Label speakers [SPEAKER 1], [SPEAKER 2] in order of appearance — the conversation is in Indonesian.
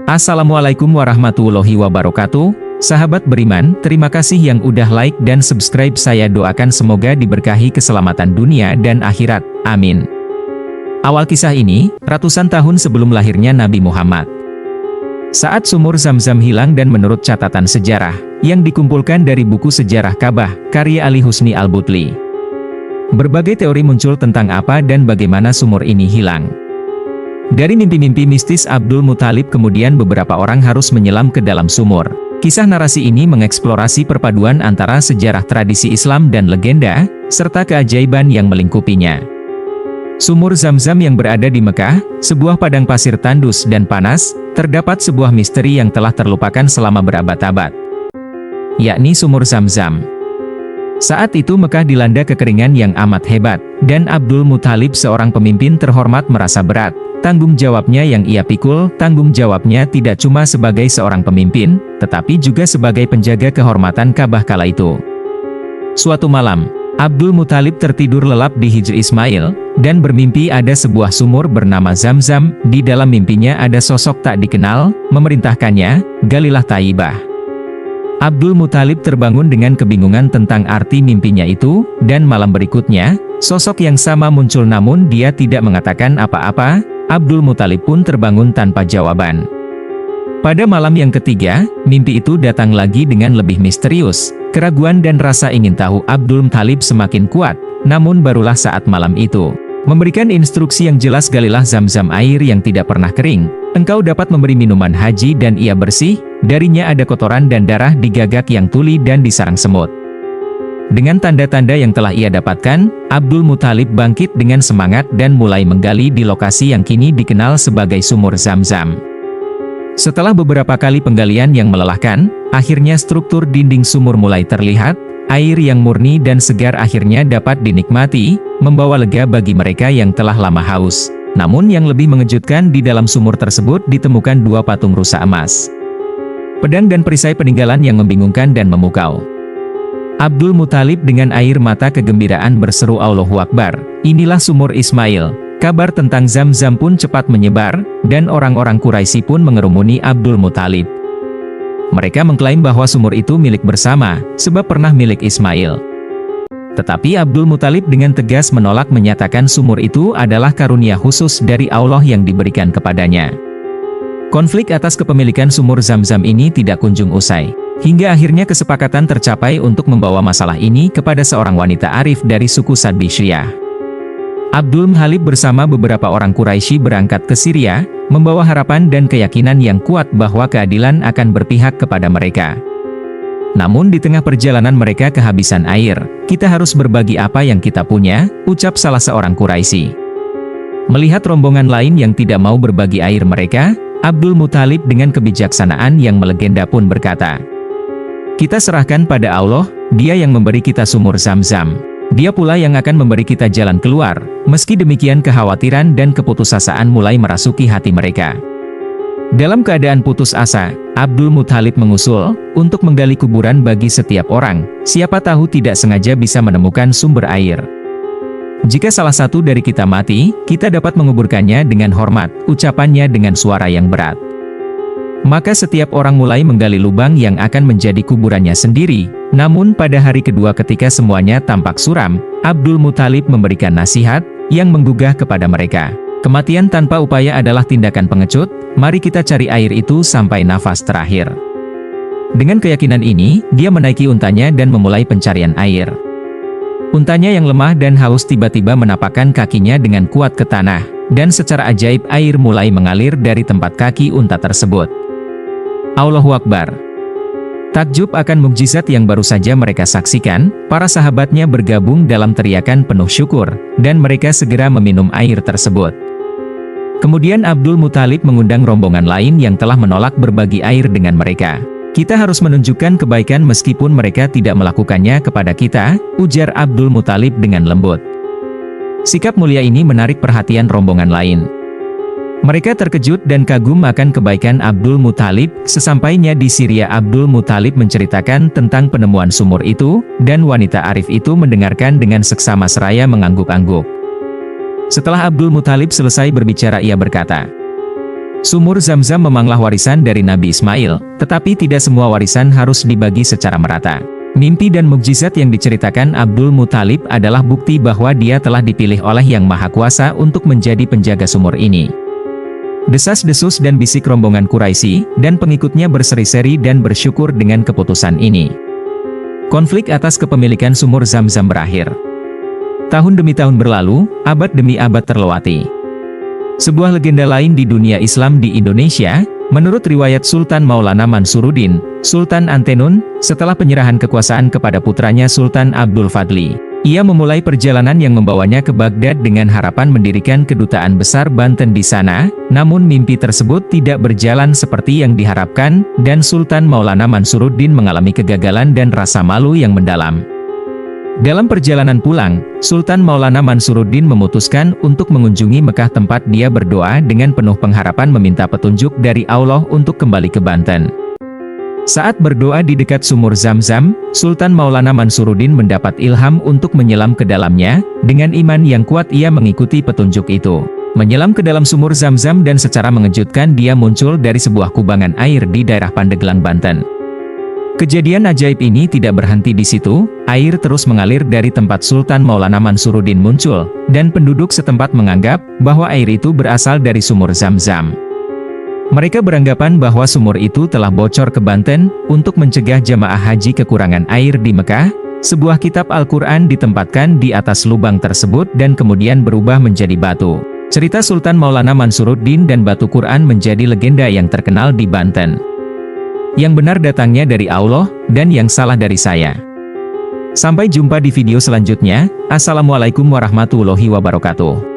[SPEAKER 1] Assalamualaikum warahmatullahi wabarakatuh. Sahabat beriman, terima kasih yang udah like dan subscribe. Saya doakan semoga diberkahi keselamatan dunia dan akhirat. Amin. Awal kisah ini, ratusan tahun sebelum lahirnya Nabi Muhammad. Saat sumur Zam-Zam hilang dan menurut catatan sejarah, yang dikumpulkan dari buku sejarah Ka'bah, karya Ali Husni Al-Butli. Berbagai teori muncul tentang apa dan bagaimana sumur ini hilang. Dari mimpi-mimpi mistis Abdul Muthalib kemudian beberapa orang harus menyelam ke dalam sumur. Kisah narasi ini mengeksplorasi perpaduan antara sejarah tradisi Islam dan legenda, serta keajaiban yang melingkupinya. Sumur Zam-Zam yang berada di Mekah, sebuah padang pasir tandus dan panas, terdapat sebuah misteri yang telah terlupakan selama berabad-abad, yakni sumur Zam-Zam. Saat itu Mekah dilanda kekeringan yang amat hebat, dan Abdul Muthalib seorang pemimpin terhormat merasa berat. Tanggung jawabnya yang ia pikul, tanggung jawabnya tidak cuma sebagai seorang pemimpin, tetapi juga sebagai penjaga kehormatan Ka'bah kala itu. Suatu malam, Abdul Muthalib tertidur lelap di Hijr Ismail, dan bermimpi ada sebuah sumur bernama Zam-Zam. Di dalam mimpinya ada sosok tak dikenal, memerintahkannya, "Galilah Taibah." Abdul Muthalib terbangun dengan kebingungan tentang arti mimpinya itu, dan malam berikutnya, sosok yang sama muncul namun dia tidak mengatakan apa-apa. Abdul Muthalib pun terbangun tanpa jawaban. Pada malam yang ketiga, mimpi itu datang lagi dengan lebih misterius. Keraguan dan rasa ingin tahu Abdul Muthalib semakin kuat, namun barulah saat malam itu memberikan instruksi yang jelas, "Galilah Zam-Zam, air yang tidak pernah kering. Engkau dapat memberi minuman haji dan ia bersih, darinya ada kotoran dan darah di gagak yang tuli dan di sarang semut." Dengan tanda-tanda yang telah ia dapatkan, Abdul Muthalib bangkit dengan semangat dan mulai menggali di lokasi yang kini dikenal sebagai sumur Zam-Zam. Setelah beberapa kali penggalian yang melelahkan, akhirnya struktur dinding sumur mulai terlihat. Air yang murni dan segar akhirnya dapat dinikmati, membawa lega bagi mereka yang telah lama haus. Namun yang lebih mengejutkan, di dalam sumur tersebut ditemukan dua patung rusa emas, pedang dan perisai peninggalan yang membingungkan dan memukau. Abdul Muthalib dengan air mata kegembiraan berseru, "Allahu Akbar, inilah sumur Ismail." Kabar tentang Zam-Zam pun cepat menyebar, dan orang-orang Quraisy pun mengerumuni Abdul Muthalib. Mereka mengklaim bahwa sumur itu milik bersama, sebab pernah milik Ismail. Tetapi Abdul Muthalib dengan tegas menolak, menyatakan sumur itu adalah karunia khusus dari Allah yang diberikan kepadanya. Konflik atas kepemilikan sumur Zam-Zam ini tidak kunjung usai. Hingga akhirnya kesepakatan tercapai untuk membawa masalah ini kepada seorang wanita arif dari suku Sad Bishriyah. Abdul Muthalib bersama beberapa orang Quraisy berangkat ke Syria, membawa harapan dan keyakinan yang kuat bahwa keadilan akan berpihak kepada mereka. Namun di tengah perjalanan mereka kehabisan air. "Kita harus berbagi apa yang kita punya," ucap salah seorang Quraisy. Melihat rombongan lain yang tidak mau berbagi air mereka, Abdul Muthalib dengan kebijaksanaan yang melegenda pun berkata, "Kita serahkan pada Allah, Dia yang memberi kita sumur Zam-Zam. Dia pula yang akan memberi kita jalan keluar." Meski demikian, kekhawatiran dan keputusasaan mulai merasuki hati mereka. Dalam keadaan putus asa, Abdul Muthalib mengusul untuk menggali kuburan bagi setiap orang. Siapa tahu tidak sengaja bisa menemukan sumber air. "Jika salah satu dari kita mati, kita dapat menguburkannya dengan hormat," ucapannya dengan suara yang berat. Maka setiap orang mulai menggali lubang yang akan menjadi kuburannya sendiri. Namun pada hari kedua ketika semuanya tampak suram, Abdul Muthalib memberikan nasihat yang menggugah kepada mereka. "Kematian tanpa upaya adalah tindakan pengecut, mari kita cari air itu sampai nafas terakhir." Dengan keyakinan ini, dia menaiki untanya dan memulai pencarian air. Untanya yang lemah dan haus tiba-tiba menapakkan kakinya dengan kuat ke tanah, dan secara ajaib air mulai mengalir dari tempat kaki unta tersebut. Allahu Akbar. Takjub akan mukjizat yang baru saja mereka saksikan, para sahabatnya bergabung dalam teriakan penuh syukur, dan mereka segera meminum air tersebut. Kemudian Abdul Muthalib mengundang rombongan lain yang telah menolak berbagi air dengan mereka. "Kita harus menunjukkan kebaikan meskipun mereka tidak melakukannya kepada kita," ujar Abdul Muthalib dengan lembut. Sikap mulia ini menarik perhatian rombongan lain. Mereka terkejut dan kagum akan kebaikan Abdul Muthalib. Sesampainya di Syria, Abdul Muthalib menceritakan tentang penemuan sumur itu, dan wanita arif itu mendengarkan dengan seksama seraya mengangguk-angguk. Setelah Abdul Muthalib selesai berbicara, ia berkata, Sumur Zam-Zam memanglah warisan dari Nabi Ismail, tetapi tidak semua warisan harus dibagi secara merata. Mimpi dan mukjizat yang diceritakan Abdul Muthalib adalah bukti bahwa dia telah dipilih oleh Yang Maha Kuasa untuk menjadi penjaga sumur ini. Desas-desus dan bisik rombongan Quraisy dan pengikutnya berseri-seri dan bersyukur dengan keputusan ini. Konflik atas kepemilikan sumur Zam-Zam berakhir. Tahun demi tahun berlalu, abad demi abad terlewati. Sebuah legenda lain di dunia Islam di Indonesia, menurut riwayat Sultan Maulana Mansuruddin, Sultan Antenun, setelah penyerahan kekuasaan kepada putranya Sultan Abdul Fadli, ia memulai perjalanan yang membawanya ke Baghdad dengan harapan mendirikan kedutaan besar Banten di sana, namun mimpi tersebut tidak berjalan seperti yang diharapkan, dan Sultan Maulana Mansuruddin mengalami kegagalan dan rasa malu yang mendalam. Dalam perjalanan pulang, Sultan Maulana Mansuruddin memutuskan untuk mengunjungi Mekah tempat dia berdoa dengan penuh pengharapan meminta petunjuk dari Allah untuk kembali ke Banten. Saat berdoa di dekat sumur Zam-Zam, Sultan Maulana Mansuruddin mendapat ilham untuk menyelam ke dalamnya, dengan iman yang kuat ia mengikuti petunjuk itu. Menyelam ke dalam sumur Zam-Zam dan secara mengejutkan dia muncul dari sebuah kubangan air di daerah Pandeglang, Banten. Kejadian ajaib ini tidak berhenti di situ, air terus mengalir dari tempat Sultan Maulana Mansuruddin muncul, dan penduduk setempat menganggap bahwa air itu berasal dari sumur Zam-Zam. Mereka beranggapan bahwa sumur itu telah bocor ke Banten. Untuk mencegah jamaah haji kekurangan air di Mekah, sebuah kitab Al-Quran ditempatkan di atas lubang tersebut dan kemudian berubah menjadi batu. Cerita Sultan Maulana Mansuruddin dan batu Quran menjadi legenda yang terkenal di Banten. Yang benar datangnya dari Allah, dan yang salah dari saya. Sampai jumpa di video selanjutnya. Assalamualaikum warahmatullahi wabarakatuh.